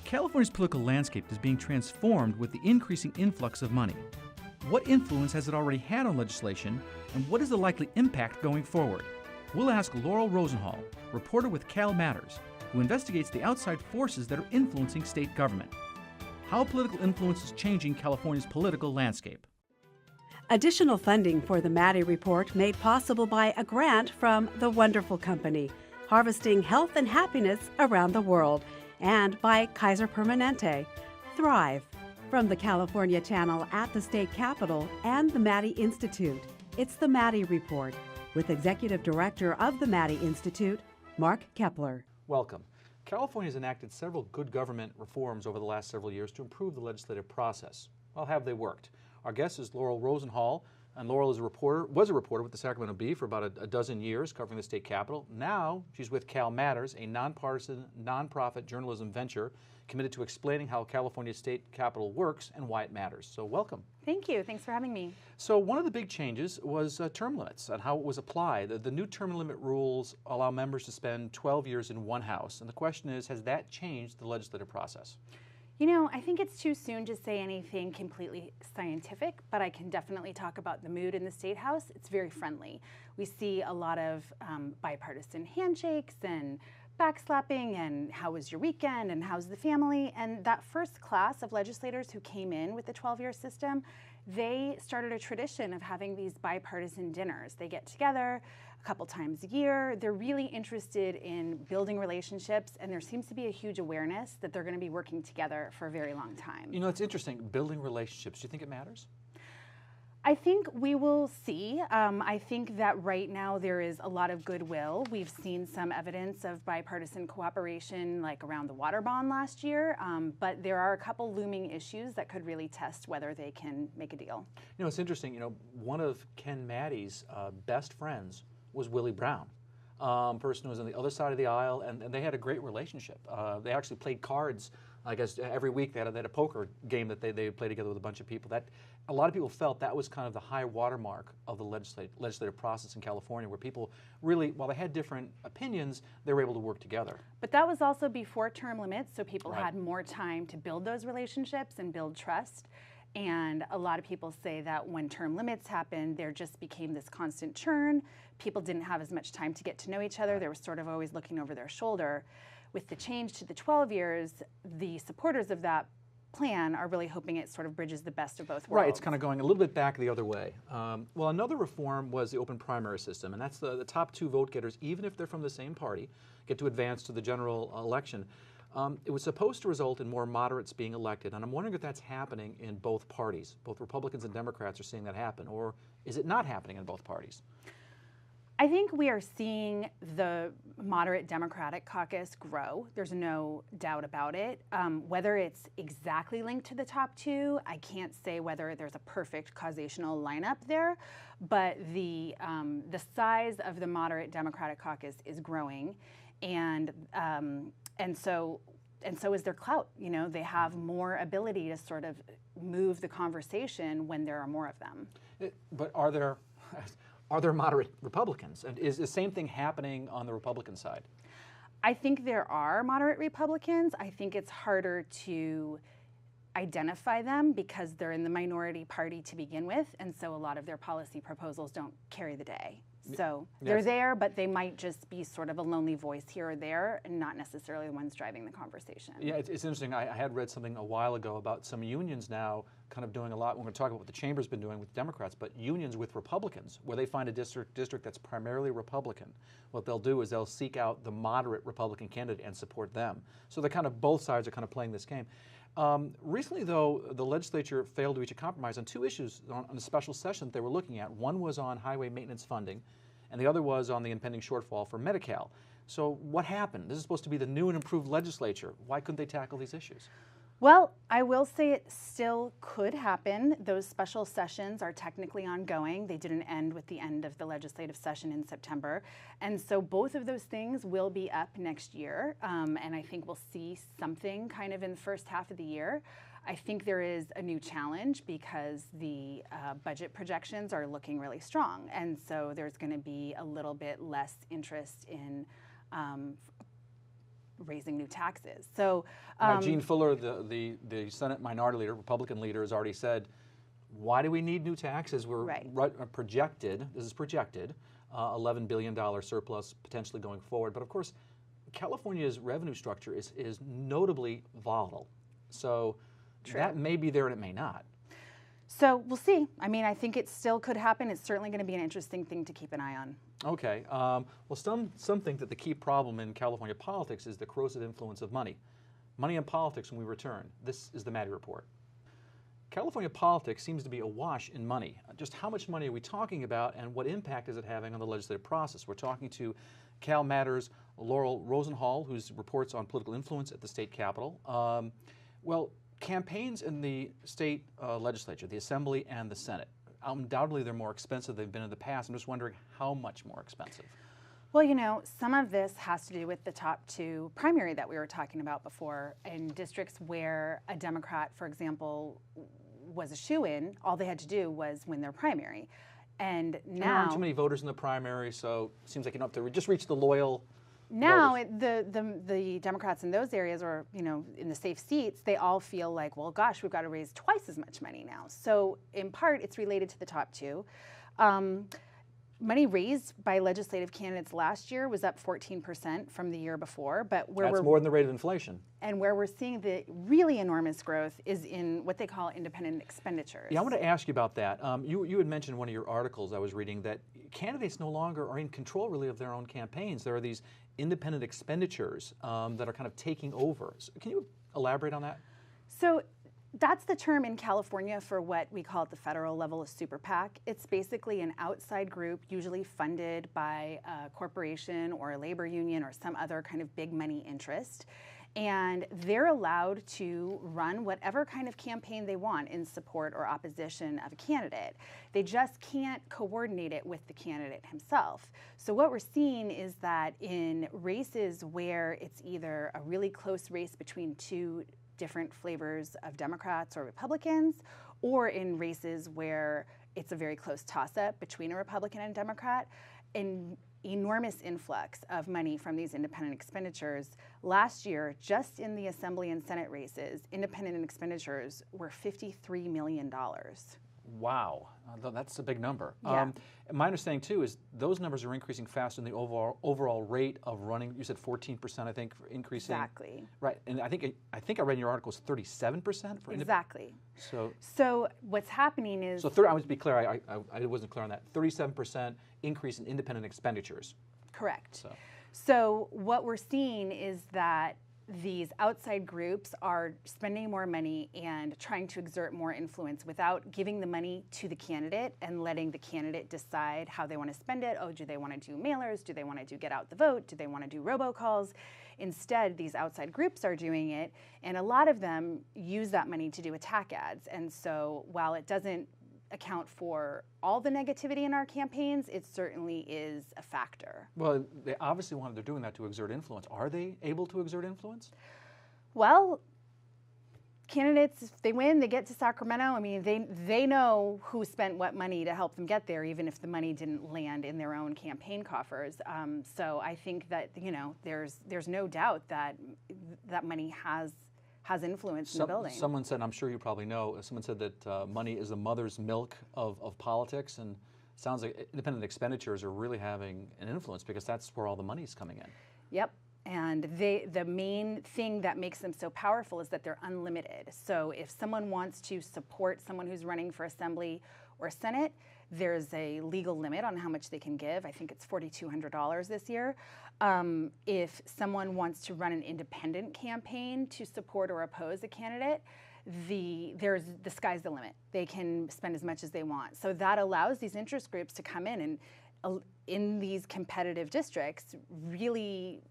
California's political landscape is being transformed with the increasing influx of money. What influence has it already had on legislation, and what is the likely impact going forward? We'll ask Laurel Rosenhall, reporter with Matters, who investigates the outside forces that are influencing state government. How political influence is changing California's political landscape. Additional funding for the Maddy Report made possible by a grant from The Wonderful Company, harvesting health and happiness around the world, and by Kaiser Permanente, Thrive. From the California Channel at the State Capitol and the Maddy Institute, it's the Maddy Report with Executive Director of the Maddy Institute, Mark Keppler. Welcome. California has enacted several good government reforms over the last several years to improve the legislative process. Well, have they worked? Our guest is Laurel Rosenhall, and Laurel is was a reporter with the Sacramento Bee for about a dozen years covering the state capitol. Now she's with Matters, a nonpartisan, nonprofit journalism venture committed to explaining how California's state capitol works and why it matters. So welcome. Thank you. Thanks for having me. So one of the big changes was term limits and how it was applied. The new term limit rules allow members to spend 12 years in one house. And the question is, has that changed the legislative process? You know, I think it's too soon to say anything completely scientific, but I can definitely talk about the mood in the Statehouse. It's very friendly. We see a lot of bipartisan handshakes and backslapping and how was your weekend and how's the family. And that first class of legislators who came in with the 12-year system, they started a tradition of having these bipartisan dinners. They get together a couple times a year. They're really interested in building relationships, and there seems to be a huge awareness that they're going to be working together for a very long time. You know, it's interesting, building relationships. Do you think it matters? I think we will see. I think that right now there is a lot of goodwill. We've seen some evidence of bipartisan cooperation like around the water bond last year, but there are a couple looming issues that could really test whether they can make a deal. You know, it's interesting, you know, one of Ken Maddy's best friends was Willie Brown, person who was on the other side of the aisle, and they had a great relationship. They actually played cards. I guess every week they had a poker game that they play together with a bunch of people. That a lot of people felt that was kind of the high watermark of the legislative process in California, where people really, while they had different opinions, they were able to work together. But that was also before term limits, so people Right. had more time to build those relationships and build trust. And a lot of people say that when term limits happened, there just became this constant churn. People didn't have as much time to get to know each other. They were sort of always looking over their shoulder. With the change to the 12 years, the supporters of that plan are really hoping it sort of bridges the best of both worlds. Right, it's kind of going a little bit back the other way. Well, another reform was the open primary system, and that's the top two vote getters, even if they're from the same party, get to advance to the general election. It was supposed to result in more moderates being elected, and I'm wondering if that's happening in both parties. Both Republicans and Democrats are seeing that happen, or is it not happening in both parties? I think we are seeing the moderate Democratic caucus grow. There's no doubt about it. Whether it's exactly linked to the top two, I can't say whether there's a perfect causational lineup there, but the size of the moderate Democratic caucus is growing, and so is their clout. You know, they have more ability to sort of move the conversation when there are more of them. But are there moderate Republicans? And is the same thing happening on the Republican side? I think there are moderate Republicans. I think it's harder to identify them because they're in the minority party to begin with, and so a lot of their policy proposals don't carry the day. So they're there, but they might just be sort of a lonely voice here or there and not necessarily the ones driving the conversation. Yeah, it's interesting. I had read something a while ago about some unions now kind of doing a lot. We're going to talk about what the chamber's been doing with Democrats, but unions with Republicans, where they find a district that's primarily Republican. What they'll do is they'll seek out the moderate Republican candidate and support them. So they're kind of, both sides are kind of playing this game. Recently, though, the legislature failed to reach a compromise on two issues on a special session that they were looking at. One was on highway maintenance funding, and the other was on the impending shortfall for Medi-Cal. So what happened? This is supposed to be the new and improved legislature. Why couldn't they tackle these issues? Well, I will say it still could happen. Those special sessions are technically ongoing. They didn't end with the end of the legislative session in September. And so both of those things will be up next year. And I think we'll see something kind of in the first half of the year. I think there is a new challenge because the budget projections are looking really strong. And so there's going to be a little bit less interest in raising new taxes. So Gene Fuller, the Senate Minority Leader, Republican leader, has already said, why do we need new taxes? We're projected, this is projected, $11 billion surplus potentially going forward. But of course, California's revenue structure is notably volatile. So that may be there and it may not. So we'll see. I mean, I think it still could happen. It's certainly going to be an interesting thing to keep an eye on. Okay. Well, some think that the key problem in California politics is the corrosive influence of money. Money in politics when we return. This is the Maddy Report. California politics seems to be awash in money. Just how much money are we talking about and what impact is it having on the legislative process? We're talking to Cal Matters Laurel Rosenhall, who reports on political influence at the state capitol. Well, campaigns in the state legislature, the Assembly and the Senate, undoubtedly they're more expensive than they've been in the past. I'm just wondering how much more expensive. Well, you know, some of this has to do with the top two primary that we were talking about before. In districts where a Democrat, for example, was a shoo-in, all they had to do was win their primary. And now there aren't too many voters in the primary, so it seems like you don't have to just reach the loyal now the Democrats in those areas, or you know, in the safe seats, they all feel like, well, gosh, we've got to raise twice as much money now. So in part, it's related to the top two. Money raised by legislative candidates last year was up 14% from the year before, but that's more than the rate of inflation. And where we're seeing the really enormous growth is in what they call independent expenditures. Yeah, I want to ask you about that. You had mentioned in one of your articles I was reading that candidates no longer are in control really of their own campaigns. There are these independent expenditures that are kind of taking over. So can you elaborate on that? So that's the term in California for what we call at the federal level a super PAC. It's basically an outside group, usually funded by a corporation or a labor union or some other kind of big money interest. And they're allowed to run whatever kind of campaign they want in support or opposition of a candidate. They just can't coordinate it with the candidate himself. So what we're seeing is that in races where it's either a really close race between two different flavors of Democrats or Republicans, or in races where it's a very close toss-up between a Republican and Democrat, an enormous influx of money from these independent expenditures. Last year, just in the Assembly and Senate races, independent expenditures were $53 million. Wow, that's a big number. Yeah. My understanding too is those numbers are increasing faster than the overall rate of running. You said 14%, I think, for increasing. Exactly. Right, and I think I read in your article it's 37% for exactly. So what's happening is I want to be clear. I wasn't clear on that. 37% increase in independent expenditures. Correct. So what we're seeing is that these outside groups are spending more money and trying to exert more influence without giving the money to the candidate and letting the candidate decide how they want to spend it. Oh, do they want to do mailers? Do they want to do get out the vote? Do they want to do robocalls? Instead, these outside groups are doing it, and a lot of them use that money to do attack ads. And so while it doesn't account for all the negativity in our campaigns, it certainly is a factor. Well, they obviously they're doing that to exert influence. Are they able to exert influence? Well, candidates, if they win, they get to Sacramento. I mean, they know who spent what money to help them get there, even if the money didn't land in their own campaign coffers. So I think that, you know, there's no doubt that that money has influence in the building. Someone said, I'm sure you probably know, someone said that money is the mother's milk of politics, and it sounds like independent expenditures are really having an influence because that's where all the money is coming in. Yep. And the main thing that makes them so powerful is that they're unlimited. So if someone wants to support someone who's running for Assembly or Senate, there's a legal limit on how much they can give. I think it's $4,200 this year. If someone wants to run an independent campaign to support or oppose a candidate, the sky's the limit. They can spend as much as they want. So that allows these interest groups to come in and in these competitive districts really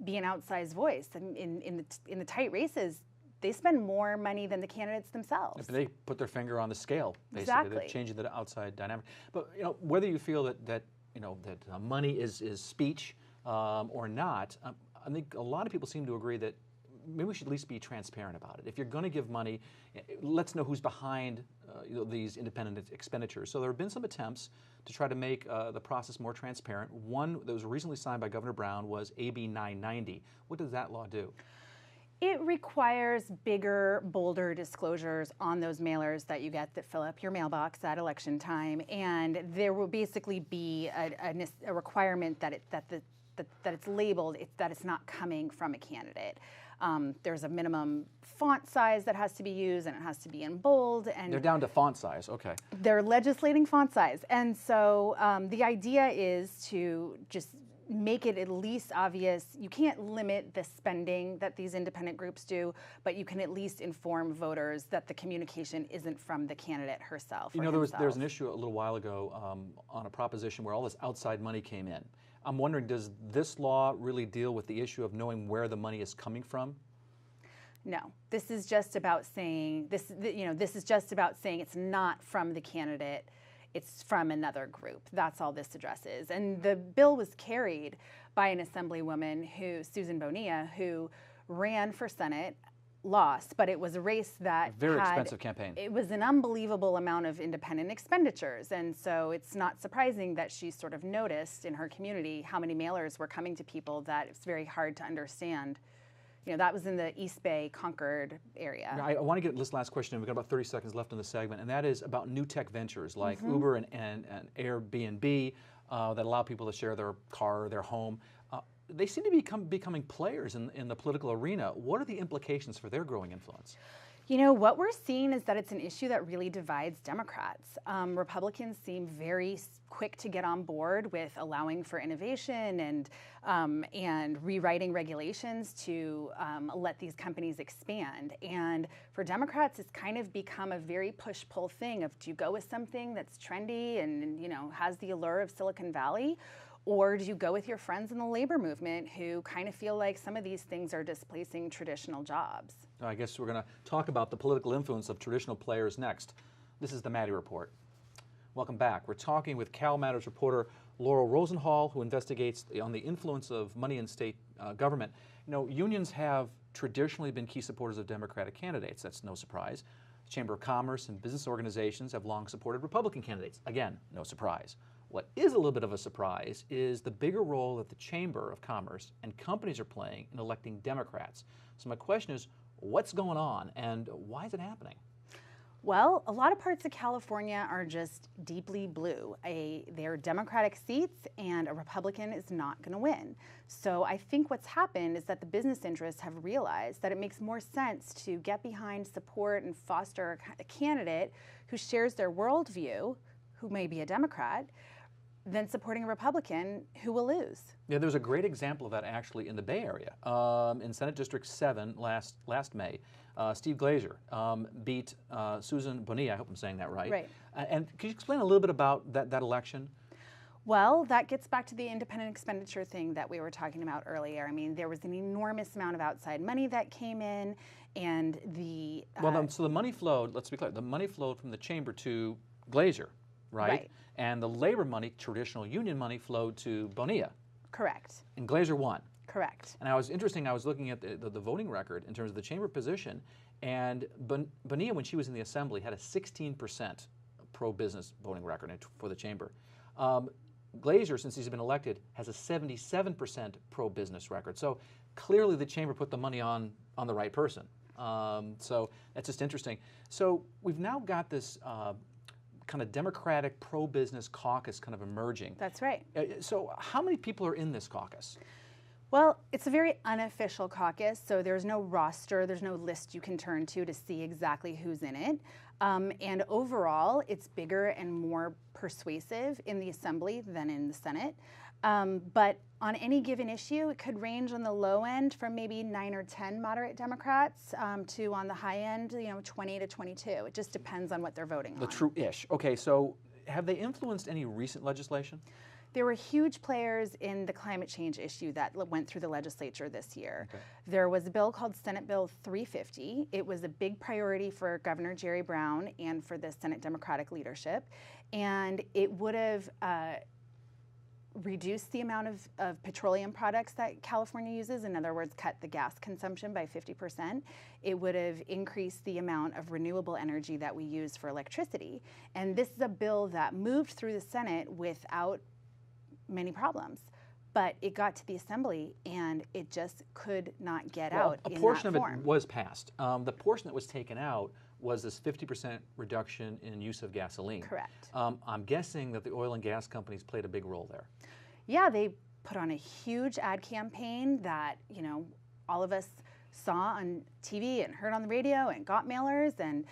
be an outsized voice. And in the tight races, they spend more money than the candidates themselves. If they put their finger on the scale, basically, exactly. They're changing the outside dynamic. But you know, whether you feel that money is speech or not, I think a lot of people seem to agree that maybe we should at least be transparent about it. If you're going to give money, let's know who's behind these independent expenditures. So there have been some attempts to try to make the process more transparent. One that was recently signed by Governor Brown was AB 990. What does that law do? It requires bigger, bolder disclosures on those mailers that you get that fill up your mailbox at election time, and there will basically be a requirement that it's labeled, that it's not coming from a candidate. There's a minimum font size that has to be used, and it has to be in bold. And they're down to font size, okay. They're legislating font size, and so the idea is to just make it at least obvious. You can't limit the spending that these independent groups do, but you can at least inform voters that the communication isn't from the candidate herself. You know, there was an issue a little while ago on a proposition where all this outside money came in. I'm wondering, does this law really deal with the issue of knowing where the money is coming from? No, this is just about saying this is just about saying it's not from the candidate. It's from another group. That's all this addresses. And the bill was carried by an assemblywoman, Susan Bonilla, who ran for Senate, lost, but it was a race that very expensive campaign. It was an unbelievable amount of independent expenditures. And so it's not surprising that she sort of noticed in her community how many mailers were coming to people that it's very hard to understand. You know, that was in the East Bay, Concord area. I want to get this last question in. We've got about 30 seconds left in the segment, and that is about new tech ventures like Uber and Airbnb that allow people to share their car or their home. They seem to be becoming players in the political arena. What are the implications for their growing influence? You know, what we're seeing is that it's an issue that really divides Democrats. Republicans seem very quick to get on board with allowing for innovation and rewriting regulations to let these companies expand. And for Democrats, it's kind of become a very push-pull thing of, do you go with something that's trendy and, you know, has the allure of Silicon Valley? Or do you go with your friends in the labor movement who kind of feel like some of these things are displacing traditional jobs? I guess we're going to talk about the political influence of traditional players next. This is the Maddy Report. Welcome back. We're talking with Matters reporter Laurel Rosenhall, who investigates on the influence of money in state government. You know, unions have traditionally been key supporters of Democratic candidates. That's no surprise. The Chamber of Commerce and business organizations have long supported Republican candidates. Again, no surprise. What is a little bit of a surprise is the bigger role that the Chamber of Commerce and companies are playing in electing Democrats. So my question is, what's going on and why is it happening? Well, a lot of parts of California are just deeply blue. They're Democratic seats, and a Republican is not going to win. So I think what's happened is that the business interests have realized that it makes more sense to get behind, support, and foster a candidate who shares their worldview, who may be a Democrat, than supporting a Republican who will lose. Yeah, there's a great example of that actually in the Bay Area. In Senate District 7 last May, Steve Glazer beat Susan Bonilla. I hope I'm saying that right. Right. And could you explain a little bit about that election? Well, that gets back to the independent expenditure thing that we were talking about earlier. I mean, there was an enormous amount of outside money that came in, and the... so the money flowed, let's be clear, the money flowed from the chamber to Glazer, right? And the labor money, traditional union money, flowed to Bonilla. Correct. And Glazer won. Correct. And I was looking at the voting record in terms of the chamber position, and Bonilla, when she was in the assembly, had a 16% pro-business voting record for the chamber. Glazer, since he's been elected, has a 77% pro-business record. So clearly the chamber put the money on the right person. So that's just interesting. So we've now got this kind of Democratic pro-business caucus kind of emerging. That's right. So how many people are in this caucus? Well, it's a very unofficial caucus, so there's no roster, there's no list you can turn to see exactly who's in it. And overall, it's bigger and more persuasive in the Assembly than in the Senate. But on any given issue, it could range on the low end from maybe 9 or 10 moderate Democrats to on the high end, 20 to 22. It just depends on what they're voting on. The true-ish. Okay, so have they influenced any recent legislation? There were huge players in the climate change issue that went through the legislature this year. Okay. There was a bill called Senate Bill 350. It was a big priority for Governor Jerry Brown and for the Senate Democratic leadership. And it would have reduce the amount of petroleum products that California uses, in other words, cut the gas consumption by 50%. It would have increased the amount of renewable energy that we use for electricity. And this is a bill that moved through the Senate without many problems. But it got to the Assembly, and it just could not get out in that form. A portion of it was passed. The portion that was taken out was this 50% reduction in use of gasoline. Correct. I'm guessing that the oil and gas companies played a big role there. Yeah, they put on a huge ad campaign that, you know, all of us saw on TV and heard on the radio and got mailers, and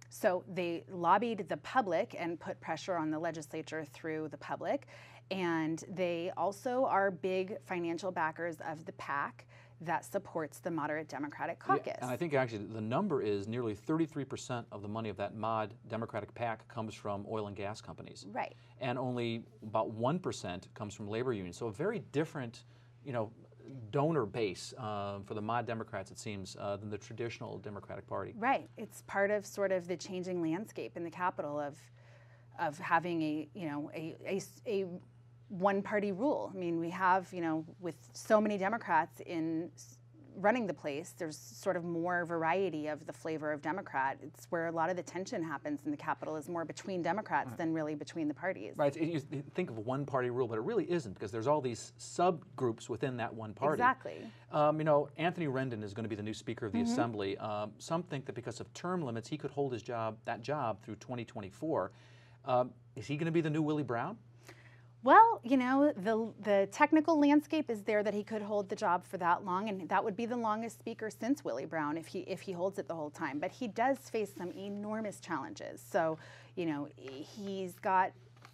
so they lobbied the public and put pressure on the legislature through the public. And they also are big financial backers of the PAC that supports the moderate Democratic caucus. Yeah, and I think actually the number is nearly 33% of the money of that mod Democratic PAC comes from oil and gas companies. Right. And only about 1% comes from labor unions. So a very different, you know, donor base for the mod Democrats, it seems, than the traditional Democratic Party. Right. It's part of sort of the changing landscape in the Capitol of having a one-party rule. I mean, we have, you know, with so many Democrats in running the place, there's sort of more variety of the flavor of Democrat. It's where a lot of the tension happens in the Capitol is more between Democrats than really between the parties. Right. You think of a one-party rule, but it really isn't, because there's all these subgroups within that one party. Exactly. You know, Anthony Rendon is going to be the new Speaker of the Assembly. Some think that because of term limits, he could hold that job through 2024. Is he going to be the new Willie Brown? Well, you know, the technical landscape is there that he could hold the job for that long, and that would be the longest speaker since Willie Brown if he holds it the whole time. But he does face some enormous challenges. So, you know, he's got,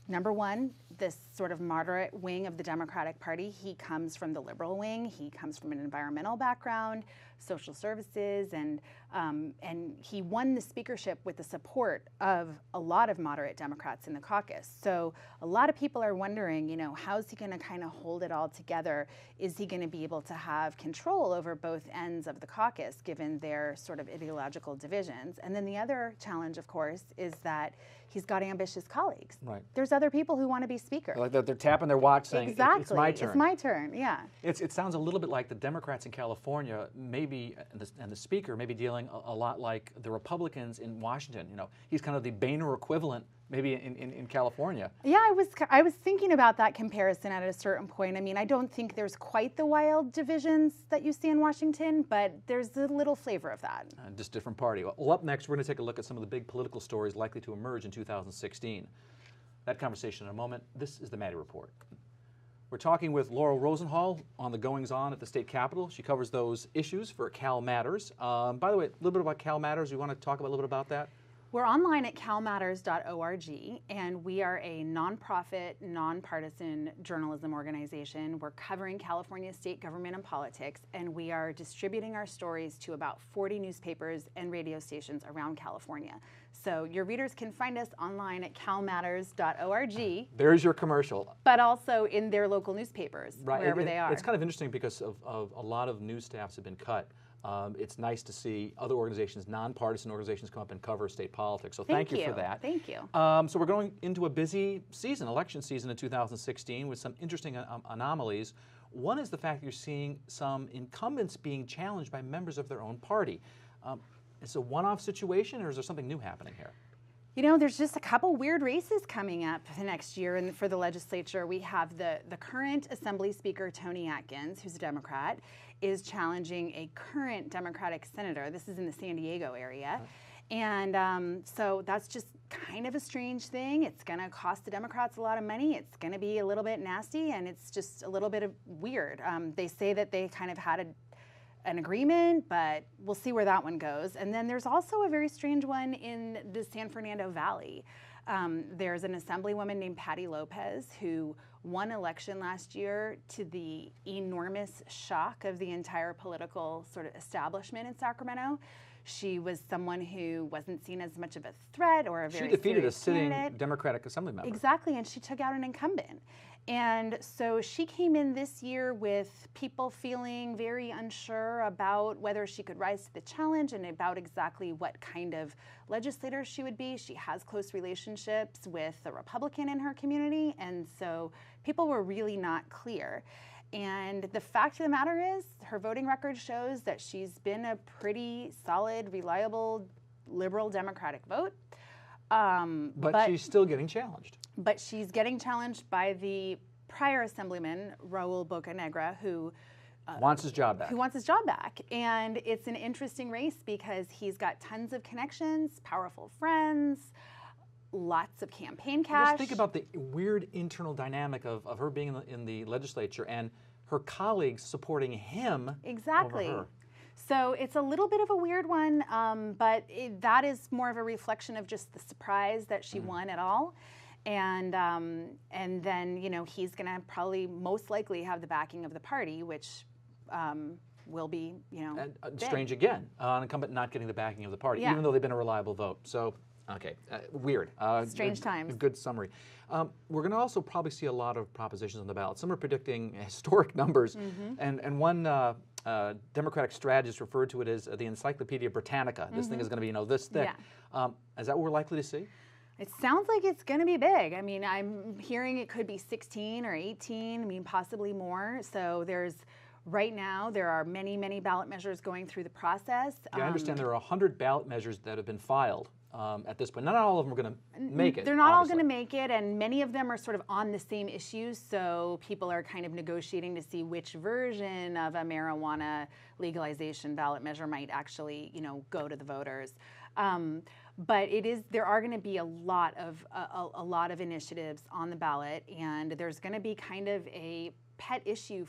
number one, this sort of moderate wing of the Democratic Party. He comes from the liberal wing. He comes from an environmental background, social services, and he won the speakership with the support of a lot of moderate Democrats in the caucus. So a lot of people are wondering, you know, how's he going to kind of hold it all together? Is he going to be able to have control over both ends of the caucus, given their sort of ideological divisions? And then the other challenge, of course, is that he's got ambitious colleagues. Right. There's other people who want to be speaker. Like they're tapping their watch saying, exactly. It's my turn. It's my turn, yeah. It sounds a little bit like the Democrats in California, maybe, and the Speaker may be dealing a lot like the Republicans in Washington. You know, he's kind of the Boehner equivalent, maybe in California. Yeah, I was thinking about that comparison at a certain point. I mean, I don't think there's quite the wild divisions that you see in Washington, but there's a little flavor of that. Just different party. Well, up next, we're going to take a look at some of the big political stories likely to emerge in 2016. That conversation in a moment. This is the Maddy Report. We're talking with Laurel Rosenhall on the goings-on at the state capitol. She covers those issues for Cal Matters. By the way, a little bit about Cal Matters. You want to talk a little bit about that? We're online at calmatters.org, and we are a nonprofit, nonpartisan journalism organization. We're covering California state government and politics, and we are distributing our stories to about 40 newspapers and radio stations around California. So your readers can find us online at calmatters.org. There's your commercial. But also in their local newspapers, wherever they are. It's kind of interesting because of a lot of news staffs have been cut. It's nice to see other organizations, nonpartisan organizations, come up and cover state politics. So thank you for that. Thank you. So we're going into a busy season, election season in 2016, with some interesting anomalies. One is the fact that you're seeing some incumbents being challenged by members of their own party. Is it a one-off situation, or is there something new happening here? You know, there's just a couple weird races coming up the next year for the legislature. We have the current Assembly Speaker, Tony Atkins, who's a Democrat, is challenging a current Democratic senator. This is in the San Diego area. And so that's just kind of a strange thing. It's going to cost the Democrats a lot of money. It's going to be a little bit nasty, and it's just a little bit of weird. They say that they kind of had an agreement, but we'll see where that one goes. And then there's also a very strange one in the San Fernando Valley. There's an assemblywoman named Patty Lopez who won election last year to the enormous shock of the entire political sort of establishment in Sacramento. She was someone who wasn't seen as much of a threat or a very She defeated a sitting candidate. Democratic Assembly member. Exactly, and she took out an incumbent. And so she came in this year with people feeling very unsure about whether she could rise to the challenge and about exactly what kind of legislator she would be. She has close relationships with a Republican in her community, and so people were really not clear. And the fact of the matter is, her voting record shows that she's been a pretty solid, reliable, liberal Democratic vote. But she's still getting challenged. But she's getting challenged by the prior Assemblyman, Raul Bocanegra, who wants his job back. Who wants his job back. And it's an interesting race because he's got tons of connections, powerful friends, lots of campaign cash. Just think about the weird internal dynamic of her being in the legislature and her colleagues supporting him exactly. over her. So it's a little bit of a weird one, but that is more of a reflection of just the surprise that she won at all. And then, you know, he's going to probably most likely have the backing of the party, which will be, you know, and strange again, an incumbent not getting the backing of the party, even though they've been a reliable vote. So, okay, weird. Strange times. Good summary. We're going to also probably see a lot of propositions on the ballot. Some are predicting historic numbers, and one Democratic strategist referred to it as the Encyclopedia Britannica. This thing is going to be, you know, this thick. Yeah. Is that what we're likely to see? It sounds like it's going to be big. I mean, I'm hearing it could be 16 or 18, I mean, possibly more. So right now, there are many, many ballot measures going through the process. Yeah, I understand there are 100 ballot measures that have been filed at this point. Not all of them are going to make it. They're not all going to make it, and many of them are sort of on the same issues, so people are kind of negotiating to see which version of a marijuana legalization ballot measure might actually, you know, go to the voters. But there are going to be a lot of initiatives on the ballot, and there's going to be kind of a pet issue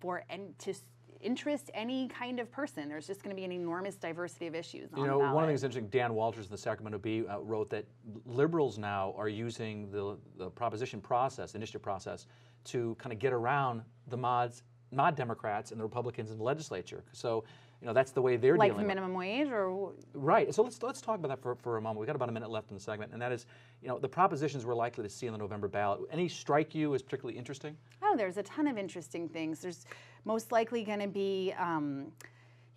to interest any kind of person. There's just going to be an enormous diversity of issues on the ballot. One of the things interesting, Dan Walters in the Sacramento Bee wrote that liberals now are using the proposition process, initiative process, to kind of get around the mod Democrats and the Republicans in the legislature. So, you know, that's the way they're dealing with it. Like the minimum wage, or right. So let's talk about that for a moment. We've got about a minute left in the segment, and that is, you know, the propositions we're likely to see in the November ballot. Any strike you as particularly interesting? Oh, there's a ton of interesting things. There's most likely going to be,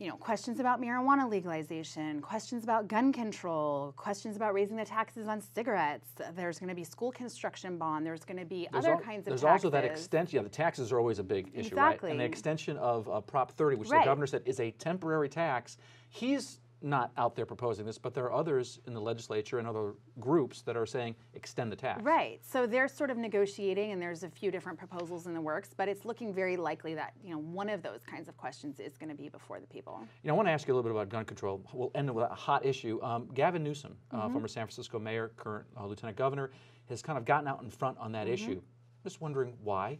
you know, questions about marijuana legalization, questions about gun control, questions about raising the taxes on cigarettes. There's going to be school construction bond. There's going to be other kinds of taxes. There's also that extension. Yeah, the taxes are always a big issue, right? And the extension of Prop 30, which the governor said is a temporary tax. He's not out there proposing this, but there are others in the legislature and other groups that are saying extend the tax. Right. So they're sort of negotiating, and there's a few different proposals in the works, but it's looking very likely that, you know, one of those kinds of questions is going to be before the people. You know, I want to ask you a little bit about gun control. We'll end with a hot issue. Gavin Newsom, former San Francisco mayor, current lieutenant governor, has kind of gotten out in front on that issue. Just wondering why.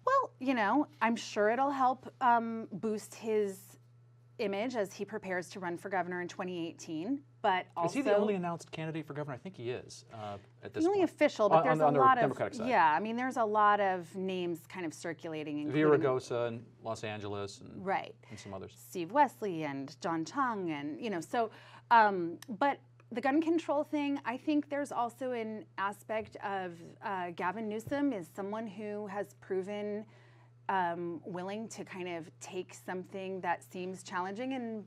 Well, you know, I'm sure it'll help boost his image as he prepares to run for governor in 2018, but also... Is he the only announced candidate for governor? I think he is at this point. Only official, but there's a lot of... Democratic side. Yeah, I mean, there's a lot of names kind of circulating. Viragosa in Los Angeles and, and some others. Steve Wesley and John Chung and, you know, so, but the gun control thing, I think there's also an aspect of Gavin Newsom is someone who has proven willing to kind of take something that seems challenging and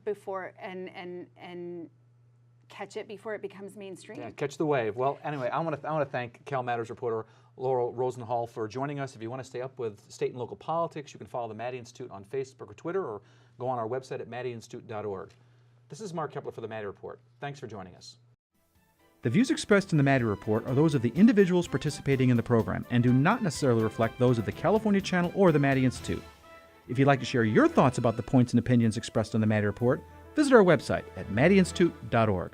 catch it before it becomes mainstream. Yeah, catch the wave. Well, anyway, I want to thank Cal Matters reporter Laurel Rosenhall for joining us. If you want to stay up with state and local politics, you can follow the Maddy Institute on Facebook or Twitter, or go on our website at maddyinstitute.org. This is Mark Keppler for the Maddy Report. Thanks for joining us. The views expressed in the Maddy Report are those of the individuals participating in the program and do not necessarily reflect those of the California Channel or the Maddy Institute. If you'd like to share your thoughts about the points and opinions expressed on the Maddy Report, visit our website at maddyinstitute.org.